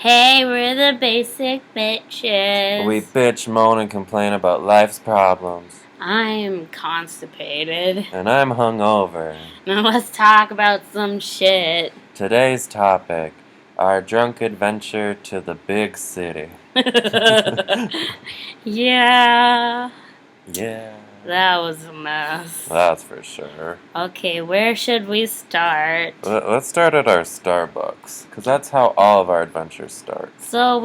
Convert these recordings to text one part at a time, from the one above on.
Hey, we're the basic bitches. We bitch, moan, and complain about life's problems. I'm constipated. And I'm hungover. Now let's talk about some shit. Today's topic, our drunk adventure to the big city. Yeah, Yeah. that was a mess. That's for sure. Okay, where should we start? Let's start at our Starbucks, because that's how all of our adventures start. So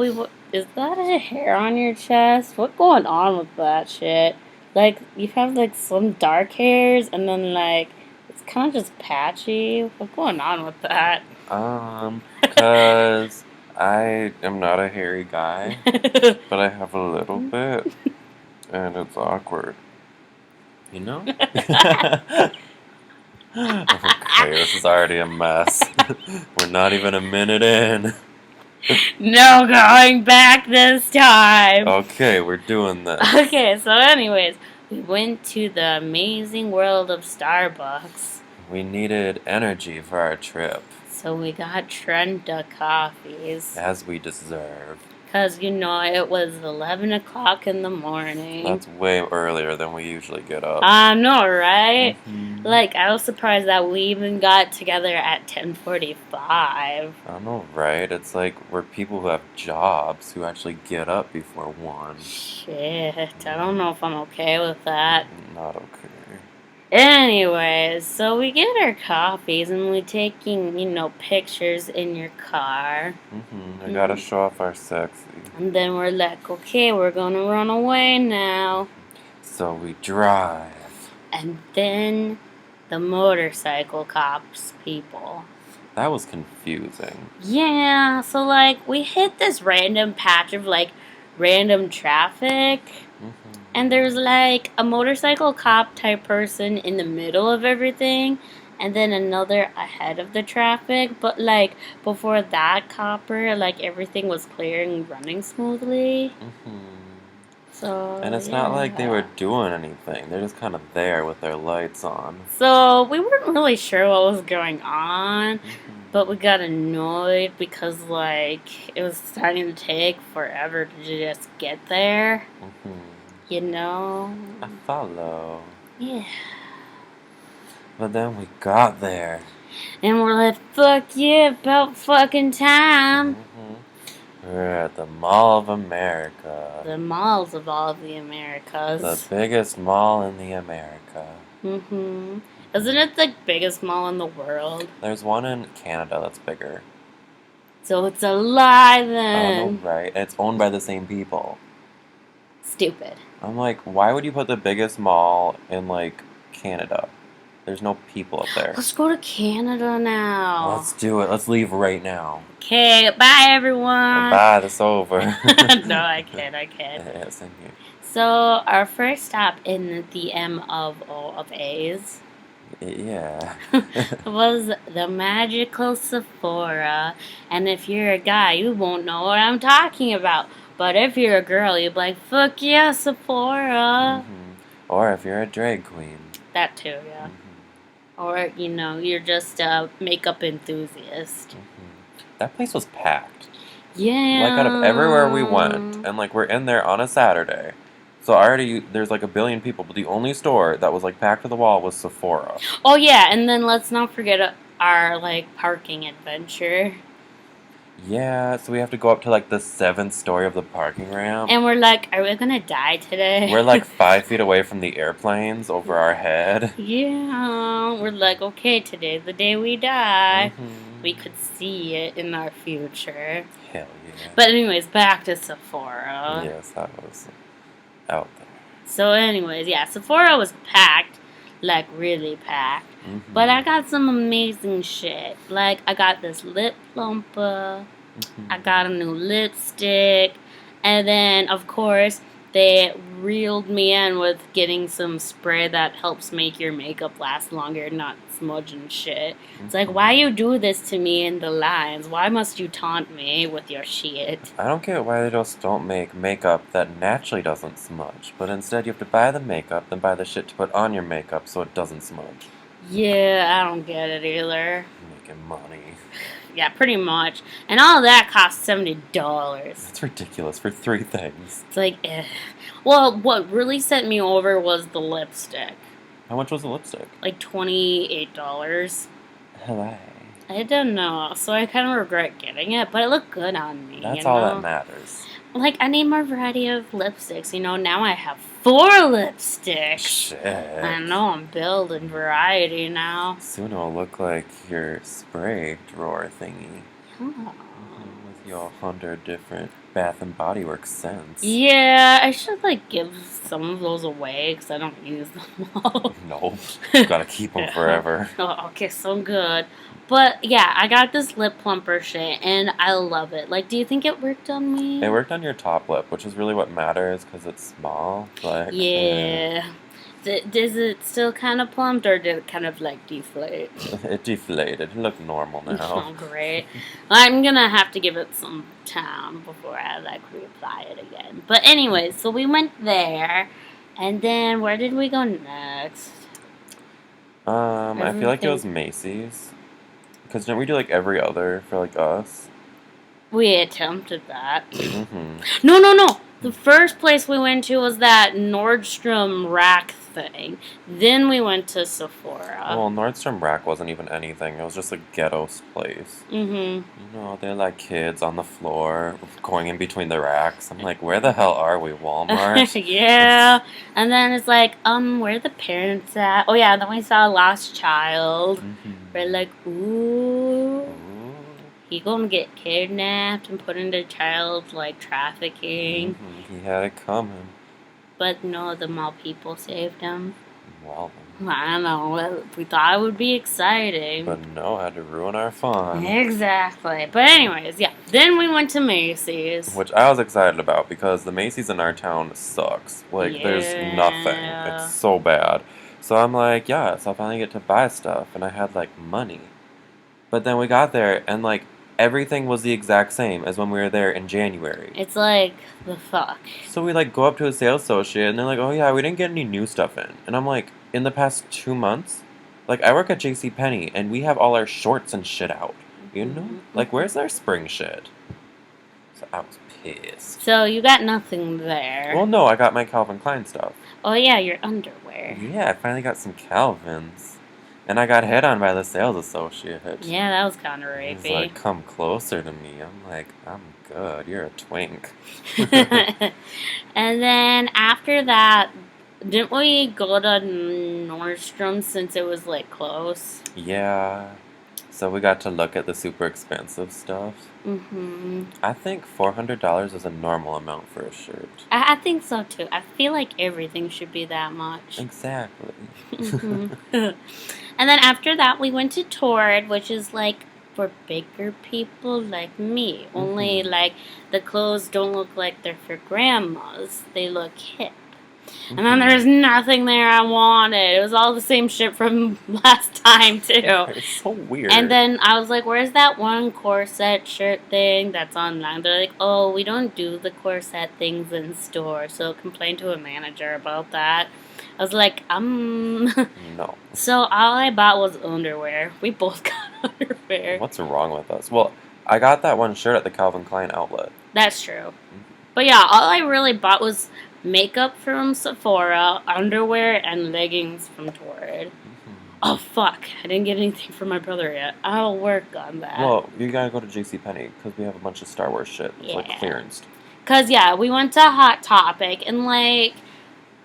is that a hair on your chest? What's going on with that shit? Like, you have like some dark hairs and then like it's kind of just patchy. What's going on with that? Because I am not a hairy guy, but I have a little bit, and it's awkward. You know? Okay, this is already a mess. We're not even a minute in. No going back this time. Okay, we're doing this. Okay, so anyways, we went to the amazing world of Starbucks. We needed energy for our trip, So we got Trenta coffees. as we deserve. Because, it was 11 o'clock in the morning. That's way earlier than we usually get up. I know, right? Mhm. Like, I was surprised that we even got together at 10:45. I know, right? It's like we're people who have jobs who actually get up before 1. Shit, I don't know if I'm okay with that. Not okay. Anyways, so we get our coffees and we're taking, pictures in your car. We gotta show off our sexy. And then we're like, okay, we're gonna run away now. So we drive. And then the motorcycle cops people. That was confusing. Yeah, so like we hit this random patch of like random traffic. And there's like a motorcycle cop type person in the middle of everything, and then another ahead of the traffic. But like before that copper, like everything was clear and running smoothly. So And it's not like they were doing anything. They're just kind of there with their lights on. So we weren't really sure what was going on, but we got annoyed because like it was starting to take forever to just get there. I follow. Yeah. But then we got there. And we're like, fuck yeah, about fucking time. We're at the Mall of America. The malls of all of the Americas. The biggest mall in the America. Isn't it the biggest mall in the world? There's one in Canada that's bigger. So it's a lie I then. know, right? It's owned by the same people. Stupid. I'm like, why would you put the biggest mall in, like, Canada? There's no people up there. Let's go to Canada now. Let's do it. Let's leave right now. Okay, bye everyone. Bye, this over. No, I kid. Yeah, same here. So, our first stop in the M of O of A's Yeah. was the magical Sephora. And if you're a guy, you won't know what I'm talking about. But if you're a girl, you'd be like, fuck yeah, Sephora. Or if you're a drag queen. That too, yeah. Or, you're just a makeup enthusiast. That place was packed. Yeah. Like, out of everywhere we went, and, like, we're in there on a Saturday. So already, there's, like, a billion people, but the only store that was, like, packed to the wall was Sephora. Oh, yeah, and then let's not forget our, like, parking adventure. Yeah, so we have to go up to, like, the 7th story of the parking ramp. And we're like, are we gonna die today? We're, like, 5 feet away from the airplanes over our head. Yeah, we're like, okay, today's the day we die. We could see it in our future. Hell yeah. But anyways, back to Sephora. Yes, that was out there. So anyways, yeah, Sephora was packed. Like, really packed. But I got some amazing shit. Like, I got this lip plumper. I got a new lipstick. And then, of course, they reeled me in with getting some spray that helps make your makeup last longer, not smudge and shit. It's like, why you do this to me in the lines? Why must you taunt me with your shit? I don't get why they just don't make makeup that naturally doesn't smudge, but instead you have to buy the makeup, then buy the shit to put on your makeup so it doesn't smudge. Yeah, I don't get it either. Making money. yeah, pretty much. And all of that cost $70. That's ridiculous for 3 things. It's like, eh. Well, what really sent me over was the lipstick. How much was the lipstick? Like $28. Hello. I don't know, so I kind of regret getting it, but it looked good on me. That's you all know? that matters. Like, I need more variety of lipsticks. Now I have 4 lipsticks. Shit. I know, I'm building variety now. Soon it'll look like your spray drawer thingy. Oh. With your 100 different Bath and Body Works scents. Yeah, I should, like, give some of those away, because I don't use them all. Nope. You gotta keep them forever. Oh, okay, so good. But, yeah, I got this lip plumper shit, and I love it. Like, do you think it worked on me? It worked on your top lip, which is really what matters, because it's small. Like, yeah. Does it still kind of plumped, or did it kind of, like, deflate? It deflated. It looked normal now. Oh, great. I'm gonna have to give it some time before I, like, reapply it again. But anyways, so we went there, and then where did we go next? I feel like it was Macy's. Because didn't we do, like, every other for, like, us? We attempted that. Mm-hmm. No. The first place we went to was that Nordstrom rack thing. Then we went to Sephora. Well, Nordstrom Rack wasn't even anything. It was just a ghetto place. Mm-hmm. They're like kids on the floor going in between the racks. I'm like, where the hell are we, Walmart? Yeah. And then it's like, where are the parents at? Oh, yeah, then we saw Lost Child. Mm-hmm. We're like, ooh. He gonna get kidnapped and put into child, like, trafficking. Mm-hmm. He had it coming. But no, the mall people saved him. Well, I don't know. We thought it would be exciting. but no, had to ruin our fun. Exactly. But anyways, yeah. Then we went to Macy's. Which I was excited about because the Macy's in our town sucks. Like, there's nothing. It's so bad. So I'm like, yes, I'll finally get to buy stuff. And I had, like, money. But then we got there and, like, everything was the exact same as when we were there in January. It's like, the fuck. So we, like, go up to a sales associate, and they're like, oh, yeah, we didn't get any new stuff in. And I'm like, in the past 2 months? Like, I work at JCPenney, and we have all our shorts and shit out. You know? Like, where's our spring shit? So I was pissed. So you got nothing there. Well, no, I got my Calvin Klein stuff. Oh, yeah, your underwear. Yeah, I finally got some Calvins. And I got hit on by the sales associate. Yeah, that was kind of rapey. He's like, come closer to me. I'm like, I'm good. You're a twink. And then after that, didn't we go to Nordstrom since it was, like, close? Yeah. So we got to look at the super expensive stuff. Mm-hmm. I think $400 is a normal amount for a shirt. I think so, too. I feel like everything should be that much. Exactly. Mm-hmm. And then after that, we went to Torrid, which is, like, for bigger people like me. Mm-hmm. Only, like, the clothes don't look like they're for grandmas. They look hip. Mm-hmm. And then there's nothing there I wanted. It was all the same shit from last time, too. It's so weird. And then I was like, where's that one corset shirt thing that's online? They're like, oh, we don't do the corset things in store, so complain to a manager about that. I was like, No. So all I bought was underwear. We both got underwear. What's wrong with us? Well, I got that one shirt at the Calvin Klein outlet. That's true. But yeah, all I really bought was makeup from Sephora, underwear, and leggings from Torrid. Mm-hmm. Oh, fuck. I didn't get anything for my brother yet. I'll work on that. Well, you gotta go to JCPenney because we have a bunch of Star Wars shit. It's like clearanced. Because, yeah, we went to Hot Topic, and, like,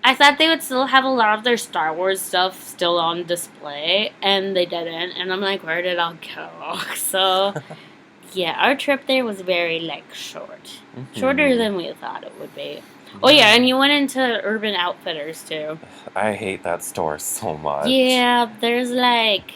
I thought they would still have a lot of their Star Wars stuff still on display, and they didn't. And I'm like, where did it all go? So, yeah, our trip there was very, like, short. Mm-hmm. Shorter than we thought it would be. Oh, yeah, and you went into Urban Outfitters, too. I hate that store so much. Yeah, there's, like...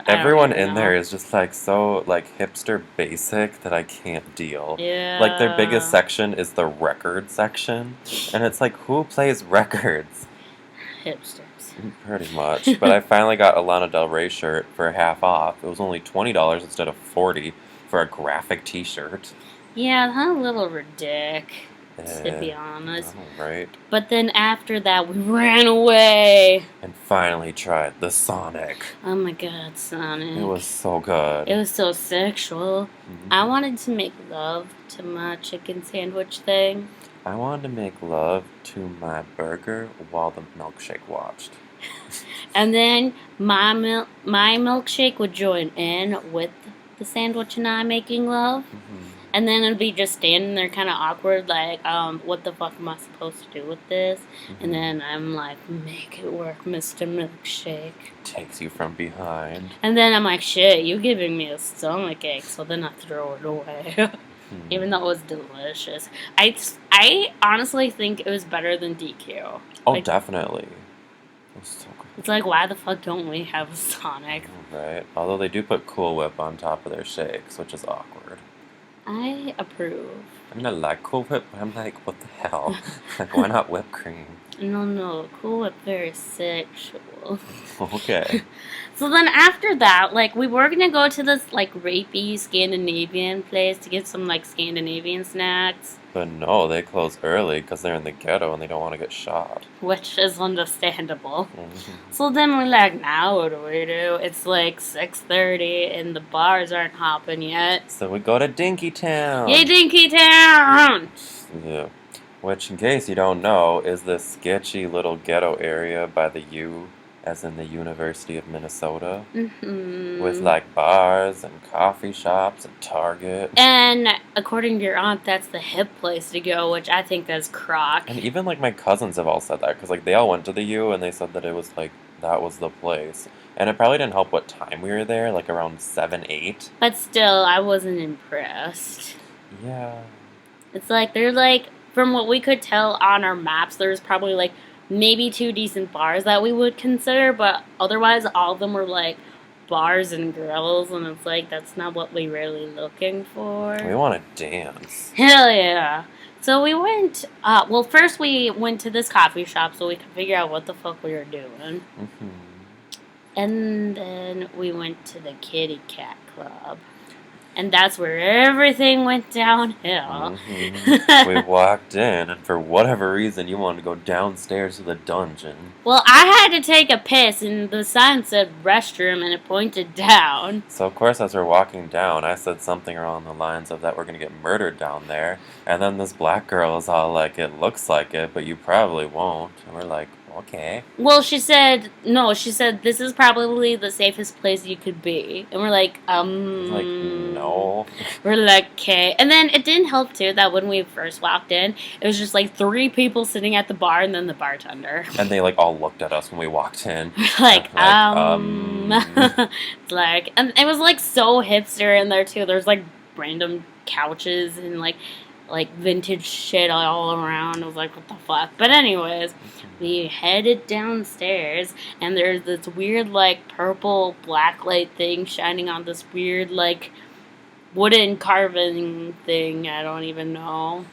everyone in there is just, like, so, like, hipster basic that I can't deal. Yeah. Like, their biggest section is the record section. And it's like, who plays records? Hipsters. Pretty much. But I finally got a Lana Del Rey shirt for half off. It was only $20 instead of $40 for a graphic t-shirt. Yeah, that's a little ridiculous. to be honest. Right. But then after that, we ran away. And finally tried the Sonic. Oh my god, Sonic. It was so good. It was so sexual. Mm-hmm. I wanted to make love to my chicken sandwich thing. I wanted to make love to my burger while the milkshake watched. And then my milkshake would join in with the sandwich and I making love. Mm-hmm. And then it'd be just standing there kind of awkward, like, what the fuck am I supposed to do with this? Mm-hmm. And then I'm like, make it work, Mr. Milkshake. Takes you from behind. And then I'm like, shit, you giving me a stomachache, so then I throw it away. Even though it was delicious. I honestly think it was better than DQ. Oh, like, definitely. It was so good. It's like, why the fuck don't we have a Sonic? Right. Although they do put Cool Whip on top of their shakes, which is awkward. I approve. I mean, I like Cool Whip, but I'm like, what the hell? Like, why not whipped cream? No, Cool Whip very sexual. Okay. So then after that, like, we were gonna go to this, like, rapey Scandinavian place to get some, like, Scandinavian snacks. But no, they close early because they're in the ghetto and they don't want to get shot. Which is understandable. Mm-hmm. So then we're like, now what do we do? It's like 6:30 and the bars aren't hopping yet. So we go to Dinky Town. Yay, Dinky Town! Yeah. Which, in case you don't know, is this sketchy little ghetto area by the U, as in the University of Minnesota, with like bars and coffee shops and Target. And according to your aunt, that's the hip place to go, which I think is crock. And even like my cousins have all said that, because like they all went to the U and they said that it was like, that was the place. And it probably didn't help what time we were there, like around 7, 8. But still, I wasn't impressed. Yeah. It's like, they're like, from what we could tell on our maps, there's probably like maybe 2 decent bars that we would consider, but otherwise all of them were like bars and grills, and it's like, that's not what we're really looking for. We want to dance. Hell yeah. So we went, well, first we went to this coffee shop so we could figure out what the fuck we were doing. Mm-hmm. And then we went to the Kitty Cat Club. And that's where everything went downhill. Mm-hmm. We walked in, and for whatever reason, you wanted to go downstairs to the dungeon. Well, I had to take a piss, and the sign said restroom, and it pointed down. So, of course, as we're walking down, I said something along the lines of that we're going to get murdered down there. And then this black girl is all like, it looks like it, but you probably won't. And we're like, okay. Well, she said, this is probably the safest place you could be. And we're like, Like, no. We're like, okay. And then it didn't help, too, that when we first walked in, it was just like 3 people sitting at the bar and then the bartender. And they, like, all looked at us when we walked in. Like, It's like, and it was, like, so hipster in there, too. There's, like, random couches and, like vintage shit all around. I was like, what the fuck? But anyways, we headed downstairs, and there's this weird, like, purple black light thing shining on this weird, like, wooden carving thing. I don't even know.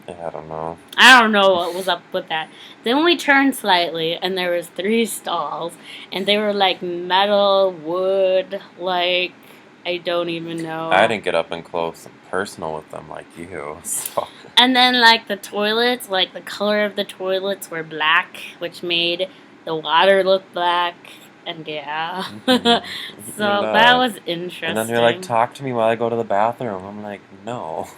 I don't know. I don't know what was up with that. Then we turned slightly, and there was 3 stalls, and they were, like, metal, wood, like, I don't even know. I didn't get up and close and personal with them like you, so. And then, like, the toilets, like, the color of the toilets were black, which made the water look black, and yeah. So that was interesting. And then you're like, talk to me while I go to the bathroom. I'm like, no.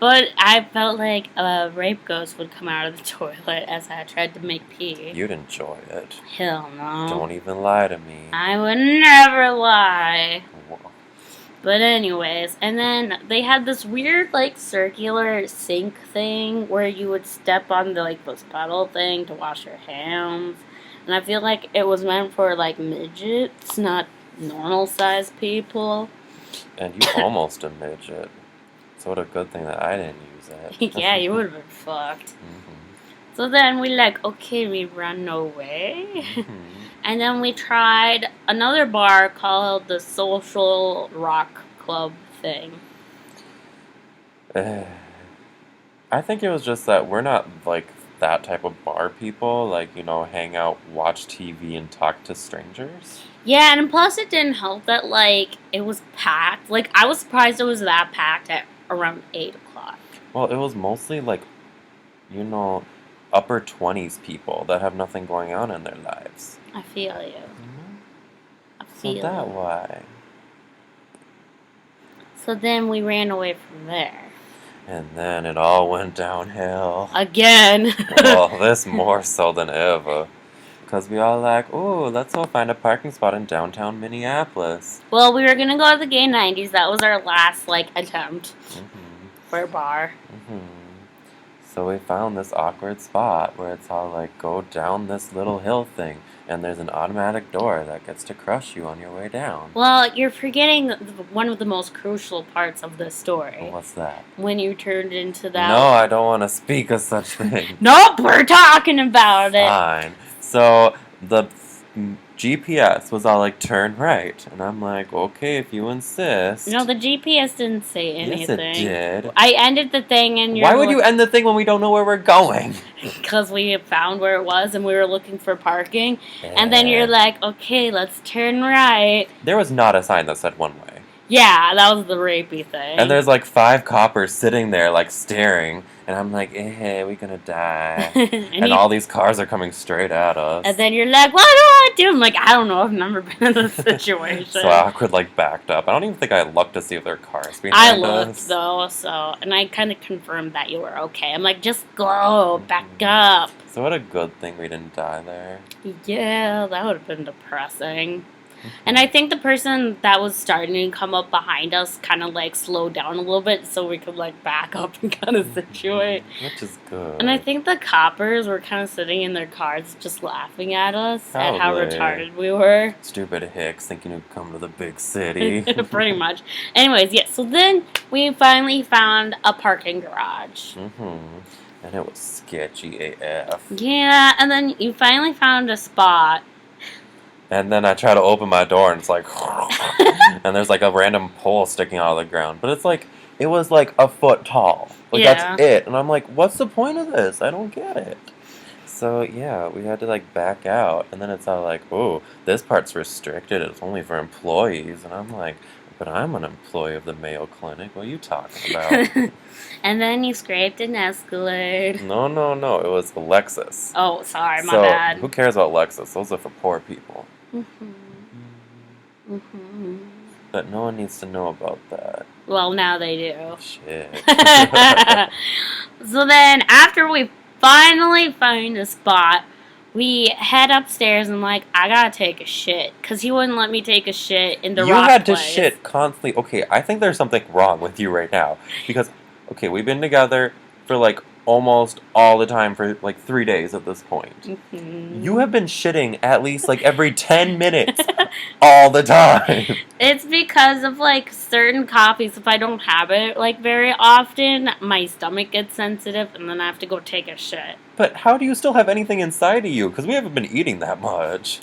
But I felt like a rape ghost would come out of the toilet as I tried to make pee. You'd enjoy it. Hell no. Don't even lie to me. I would never lie. Whoa. But anyways, and then they had this weird, like, circular sink thing where you would step on the, like, this puddle thing to wash your hands. And I feel like it was meant for, like, midgets, not normal-sized people. And you almost a midget. So what a good thing that I didn't use it. Yeah, you would have been fucked. Mm-hmm. So then we like, okay, we run away. Mm-hmm. And then we tried another bar called the Social Rock Club thing. I think it was just that we're not, like, that type of bar people. Like, you know, hang out, watch TV, and talk to strangers. Yeah, and plus it didn't help that, like, it was packed. Like, I was surprised it was that packed at around 8 o'clock. Well, it was mostly like, you know, upper 20s people that have nothing going on in their lives. I feel you. Mhm. I So feel that you. why. So then we ran away from there. And then it all went downhill. Again. Well, this more so than ever. Because we all like, ooh, let's go find a parking spot in downtown Minneapolis. Well, we were gonna go to the gay 90s. That was our last, attempt Mm-hmm. for a bar. Mm-hmm. So we found this awkward spot where it's all like, go down this little hill thing, and there's an automatic door that gets to crush you on your way down. Well, you're forgetting one of the most crucial parts of the story. What's that? When you turned into that. No, I don't want to speak of such things. Nope, we're talking about it. Fine. So the GPS was all like, turn right. And I'm like, okay, if you insist. No, the GPS didn't say anything. Yes, it did. I ended the thing and Why would you end the thing when we don't know where we're going? Because we found where it was and we were looking for parking. And then you're like, okay, let's turn right. There was not a sign that said one way. Yeah, that was the rapey thing. And there's like 5 coppers sitting there like staring. And I'm like, hey, we gonna die. and all these cars are coming straight at us. And then you're like, what do I do? I'm like, I don't know. I've never been in this situation. So awkward, like, backed up. I don't even think I looked to see if there are cars behind us. I looked, though, and I kind of confirmed that you were okay. I'm like, just go, back up. So what a good thing we didn't die there. Yeah, that would have been depressing. And I think the person that was starting to come up behind us kind of slowed down a little bit so we could back up and kind of situate. Which is good. And I think the coppers were kind of sitting in their cars just laughing at us at how retarded we were. Stupid hicks thinking we'd come to the big city. Pretty much. Anyways, yeah, so then we finally found a parking garage. And it was sketchy AF. Yeah, and then you finally found a spot. And then I try to open my door and it's like, and there's like a random pole sticking out of the ground. But it's like, it was like a foot tall. Like, that's it. And I'm like, what's the point of this? I don't get it. So, yeah, we had to back out. And then it's all like, oh, this part's restricted. It's only for employees. And I'm like, but I'm an employee of the Mayo Clinic. What are you talking about? And then you scraped an Escalade. No. It was a Lexus. Oh, sorry, my bad. Who cares about Lexus? Those are for poor people. But no one needs to know about that. Well, now they do. Shit. So then, after we finally find a spot, we head upstairs and I gotta take a shit. Because he wouldn't let me take a shit in the You rock had to place. shit constantly. Okay, I think there's something wrong with you right now. Because, okay, we've been together for almost all the time for 3 days at this point. You have been shitting at least every 10 minutes all the time. It's because of certain coffees. If I don't have it very often, my stomach gets sensitive and then I have to go take a shit. But how do you still have anything inside of you? Because we haven't been eating that much.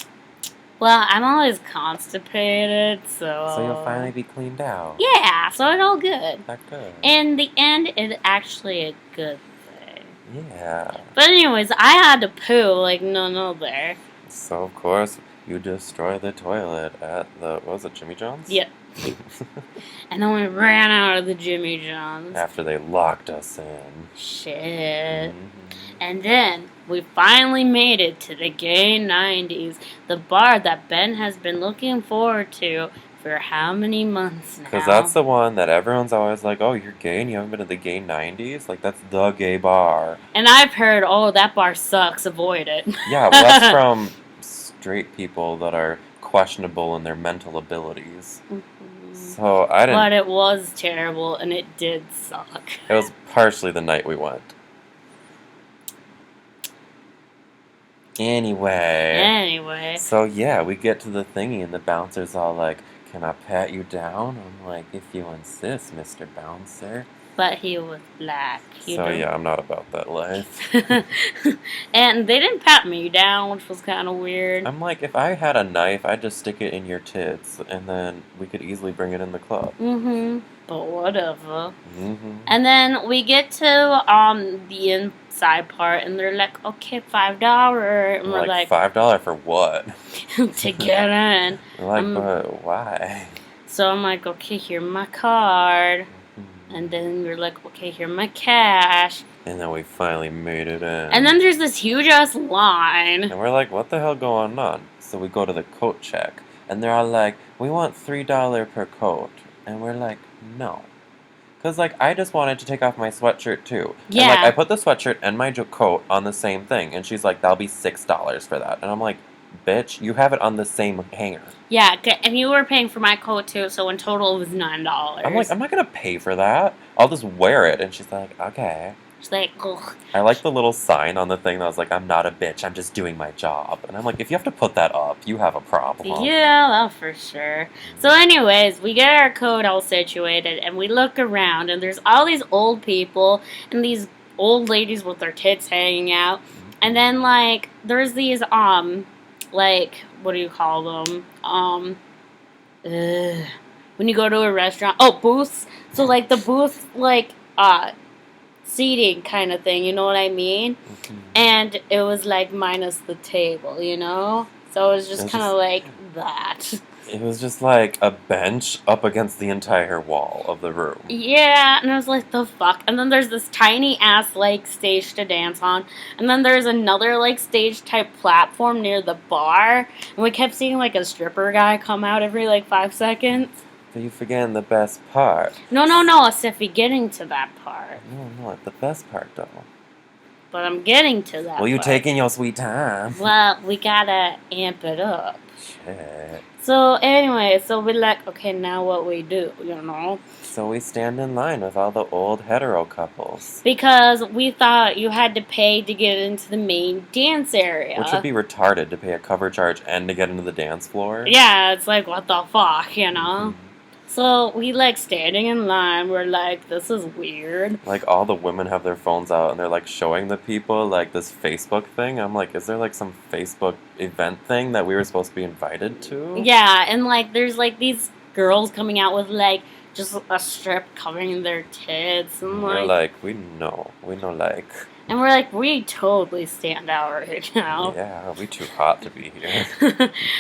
Well, I'm always constipated, so... So you'll finally be cleaned out. Yeah, so it's all good. That's good. In the end, it's actually a good thing. Yeah. But anyways, I had to poo no there. So, of course, you destroy the toilet at what was it, Jimmy John's? Yep. And then we ran out of the Jimmy John's. After they locked us in. Shit. And then we finally made it to the gay 90s, the bar that Ben has been looking forward to for how many months now? Because that's the one that everyone's always like, oh, you're gay and you haven't been to the gay 90s? That's the gay bar. And I've heard, oh, that bar sucks, avoid it. Yeah, well, that's from straight people that are questionable in their mental abilities. So I didn't... But it was terrible and it did suck. It was partially the night we went. Anyway. So, yeah, we get to the thingy, and the bouncer's all like, can I pat you down? I'm like, if you insist, Mr. Bouncer. But he was black. Yeah, I'm not about that life. And they didn't pat me down, which was kind of weird. I'm like, if I had a knife, I'd just stick it in your tits, and then we could easily bring it in the club. But whatever. And then we get to the inside part, and they're like, okay, $5. And we're like, $5 for what? to get in. But why? So I'm like, okay, here's my card. And then we were like, okay, here's my cash. And then we finally made it in. And then there's this huge-ass line. And we're like, what the hell going on? So we go to the coat check. And they're all like, we want $3 per coat. And we're like, no. Because, like, I just wanted to take off my sweatshirt, too. Yeah. And, like, I put the sweatshirt and my coat on the same thing. And she's like, that'll be $6 for that. And I'm like, bitch, you have it on the same hanger. Yeah, and you were paying for my coat, too, so in total it was $9. I'm like, I'm not going to pay for that. I'll just wear it. And she's like, okay. She's like, ugh. I like the little sign on the thing that was like, I'm not a bitch, I'm just doing my job. And I'm like, if you have to put that up, you have a problem. Yeah, well, for sure. So anyways, we get our coat all situated, and we look around, and there's all these old people, and these old ladies with their tits hanging out. And then, like, there's these, like, what do you call them? When you go to a restaurant. Oh, booths. So, like, the booth, like, seating kind of thing, you know what I mean? Mm-hmm. And it was like minus the table, you know? So it was just kind of like that. It was just like a bench up against the entire wall of the room. Yeah, and I was like, the fuck? And then there's this tiny ass like stage to dance on. And then there's another like stage type platform near the bar. And we kept seeing like a stripper guy come out every like 5 seconds. But you forgetting the best part. No, Siffy, getting to that part. No, the best part, though. But I'm getting to that Well, you part. taking your sweet time. Well, we gotta amp it up. Shit. So, anyway, so we're like, okay, now what we do, you know? So we stand in line with all the old hetero couples. Because we thought you had to pay to get into the main dance area. Which would be retarded, to pay a cover charge and to get into the dance floor. Yeah, it's like, what the fuck, you know? Mm-hmm. So we like standing in line, we're like, this is weird. Like all the women have their phones out and they're like showing the people like this Facebook thing. I'm like, is there like some Facebook event thing that we were supposed to be invited to? Yeah, and like there's like these girls coming out with like just a strip covering their tits and like, we're like, we know like. And we're like, we totally stand out right now. Yeah, we too hot to be here.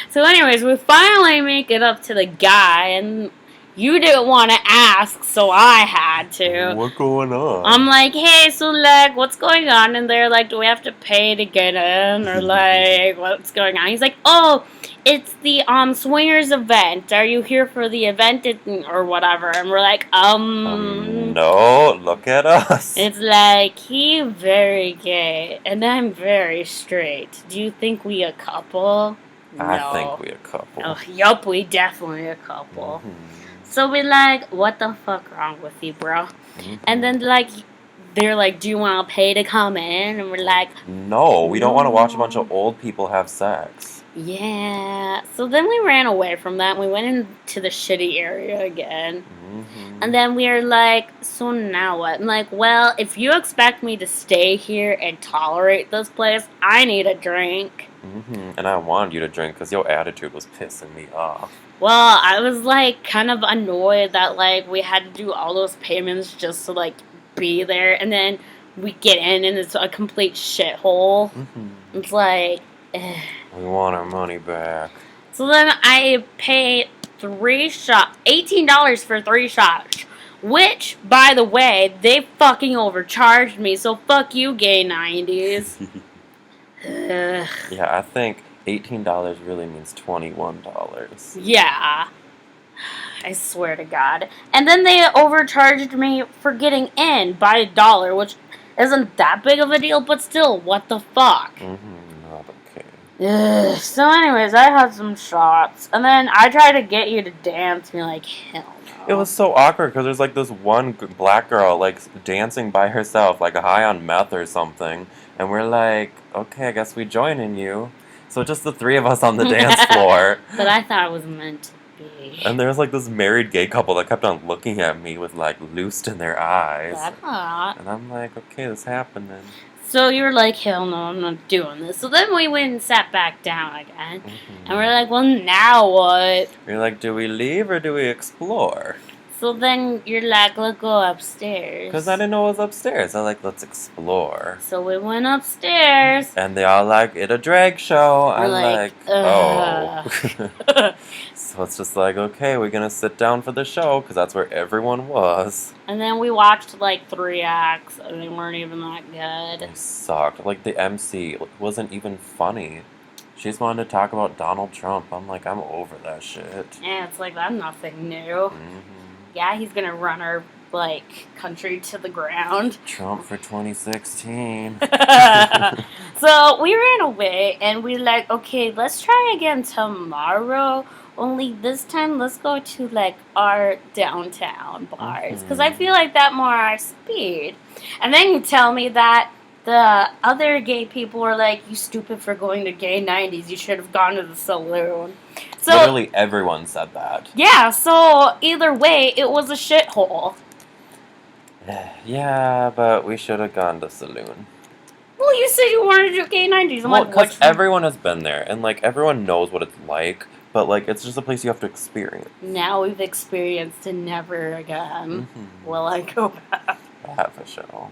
So anyways, we finally make it up to the guy, and you didn't want to ask, so I had to. What's going on? I'm like, hey, so like, what's going on? And they're like, do we have to pay to get in? Or like, what's going on? He's like, oh, it's the swingers event. Are you here for the event or whatever? And we're like, no, look at us. It's like, he very gay, and I'm very straight. Do you think we a couple? No. I think we a couple. Oh, yup, we definitely a couple. Mm-hmm. So we're like, what the fuck wrong with you, bro? Mm-hmm. And then like, they're like, do you want to pay to come in? And we're like, no, we don't want to watch a bunch of old people have sex. Yeah. So then we ran away from that and we went into the shitty area again. Mm-hmm. And then we were like, so now what? I'm like, well, if you expect me to stay here and tolerate this place, I need a drink. Mm-hmm. And I wanted you to drink because your attitude was pissing me off. Well, I was like kind of annoyed that like we had to do all those payments just to like be there, and then we get in and it's a complete shithole. Mm-hmm. It's like, we want our money back. So then I paid $18 for 3 shots, which, by the way, they fucking overcharged me. So fuck you, gay 90s. Yeah, I think $18 really means $21. Yeah. I swear to God. And then they overcharged me for getting in by $1, which isn't that big of a deal, but still, what the fuck? Mm-hmm, not okay. So anyways, I had some shots, and then I tried to get you to dance, and you're like, hell no. It was so awkward, because there's like this one black girl, like, dancing by herself, like high on meth or something, and we're like, okay, I guess we joining you. So just the 3 of us on the dance floor. But I thought it was meant to be. And there was like this married gay couple that kept on looking at me with like loosed in their eyes. That's hot. And I'm like, okay, this happening. So you were like, hell no, I'm not doing this. So then we went and sat back down again. Mm-hmm. And we're like, well, now what? You're like, do we leave or do we explore? So then you're like, let's go upstairs. Because I didn't know it was upstairs. I like, let's explore. So we went upstairs. And they all like, it's a drag show. We're I'm like, oh. So it's just like, okay, we're going to sit down for the show because that's where everyone was. And then we watched like 3 acts and they weren't even that good. They sucked. Like the MC wasn't even funny. She just wanted to talk about Donald Trump. I'm like, I'm over that shit. Yeah, it's like, that's nothing new. Mm-hmm. Yeah, he's gonna run our, like, country to the ground. Trump for 2016. So we ran away and we like, okay, let's try again tomorrow. Only this time, let's go to like our downtown bars because I feel like that more our speed. And then you tell me that the other gay people were like, you stupid for going to gay 90s. You should have gone to the saloon. So, literally everyone said that. Yeah, so either way, it was a shithole. Yeah, but we should have gone to saloon. Well, you said you wanted to do gay 90s. I'm like, because everyone has been there, and like everyone knows what it's like, but like it's just a place you have to experience. Now we've experienced it, never again will I go back. Have a show.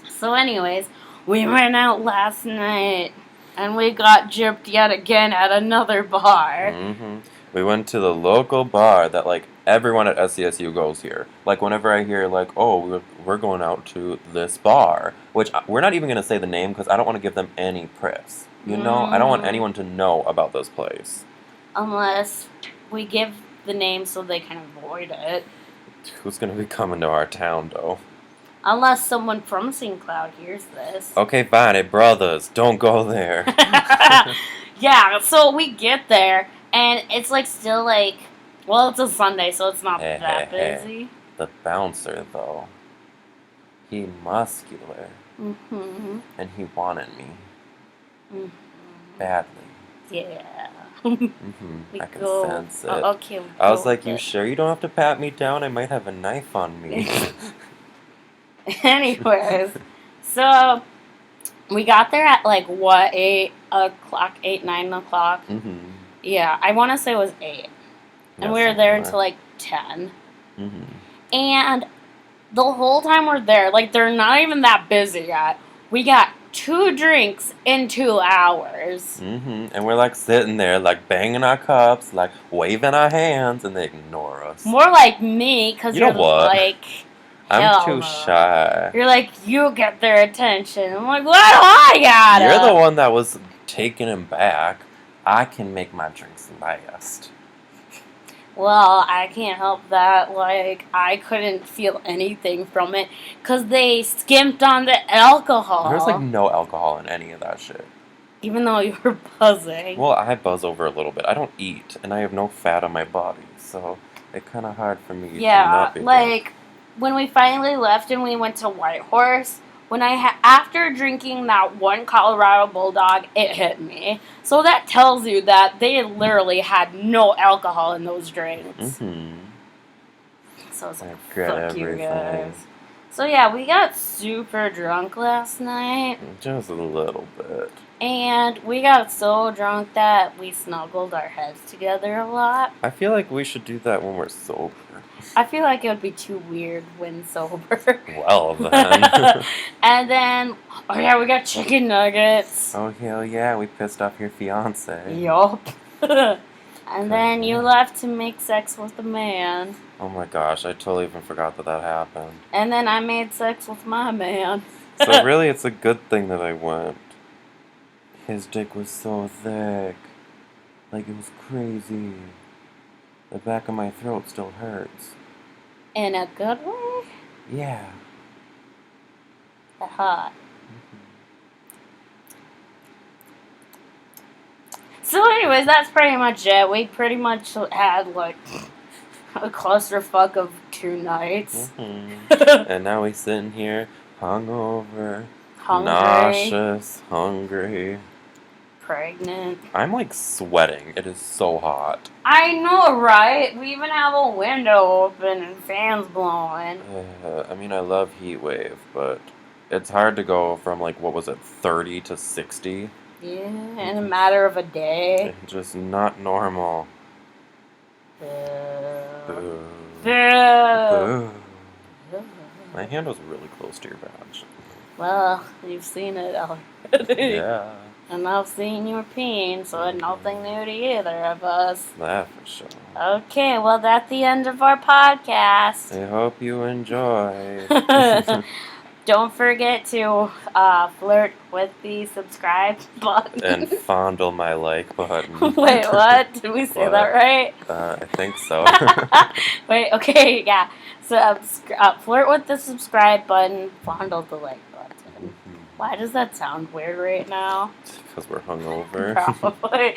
So anyways, we went out last night, and we got gypped yet again at another bar. We went to the local bar that, like, everyone at SCSU goes here. Like, whenever I hear, like, oh, we're going out to this bar, which we're not even going to say the name because I don't want to give them any press. You know? I don't want anyone to know about this place. Unless we give the name so they can avoid it. Who's going to be coming to our town, though? Unless someone from St. Cloud hears this. Okay, fine. Hey, brothers, don't go there. Yeah, so we get there. And it's like still like, well, it's a Sunday, so it's not that busy. The bouncer, though, he muscular, and he wanted me badly. Yeah. I can sense it. Okay. I was like, you sure you don't have to pat me down? I might have a knife on me. Anyways, so we got there at like what, 8 o'clock, 9 o'clock. Yeah, I want to say it was 8. And we were there until like 10. And the whole time we're there, like they're not even that busy yet. We got 2 drinks in 2 hours. And we're like sitting there, like banging our cups, like waving our hands, and they ignore us. More like me, because you're like, I'm too shy. You're like, you get their attention. I'm like, what do I got? You're the one that was taking him back. I can make my drinks last. Well, I can't help that. Like, I couldn't feel anything from it because they skimped on the alcohol. There's like no alcohol in any of that shit. Even though you were buzzing. Well, I buzz over a little bit. I don't eat, and I have no fat on my body, so it's kind of hard for me to not be like, when we finally left and we went to Whitehorse, when after drinking that one Colorado Bulldog, it hit me. So that tells you that they literally had no alcohol in those drinks. So it's like, fuck you guys. So yeah, we got super drunk last night. Just a little bit. And we got so drunk that we snuggled our heads together a lot. I feel like we should do that when we're sober. I feel like it would be too weird when sober. Well, then. And then, oh yeah, we got chicken nuggets. Oh, hell yeah, we pissed off your fiance. Yup. And then you left to make sex with a man. Oh my gosh, I totally even forgot that happened. And then I made sex with my man. So really, it's a good thing that I went. His dick was so thick. Like, it was crazy. The back of my throat still hurts. In a good way? Yeah. Hot. So anyways, that's pretty much it. We pretty much had, like, a clusterfuck of 2 nights. And now we sitting here, hungover, nauseous, hungry. Pregnant. I'm like sweating. It is so hot. I know, right? We even have a window open and fans blowing. I mean, I love heat wave, but it's hard to go from like, what was it, 30 to 60? Yeah, in a matter of a day. Just not normal. Boo. Boo. Boo. My hand was really close to your badge. Well, you've seen it already. Yeah. And I've seen your peen, so it's nothing new to either of us. That for sure. Okay, well, that's the end of our podcast. I hope you enjoyed. Don't forget to flirt with the subscribe button. And fondle my like button. Wait, what? Did we say that right? I think so. Wait, okay, yeah. So flirt with the subscribe button, fondle the like button. Why does that sound weird right now? Because we're hungover. Probably.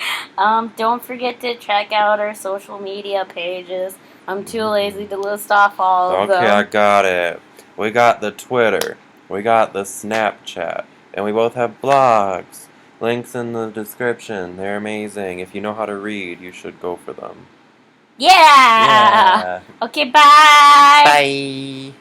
Don't forget to check out our social media pages. I'm too lazy to list off all of them. Okay, I got it. We got the Twitter. We got the Snapchat. And we both have blogs. Links in the description. They're amazing. If you know how to read, you should go for them. Yeah! Okay, bye! Bye!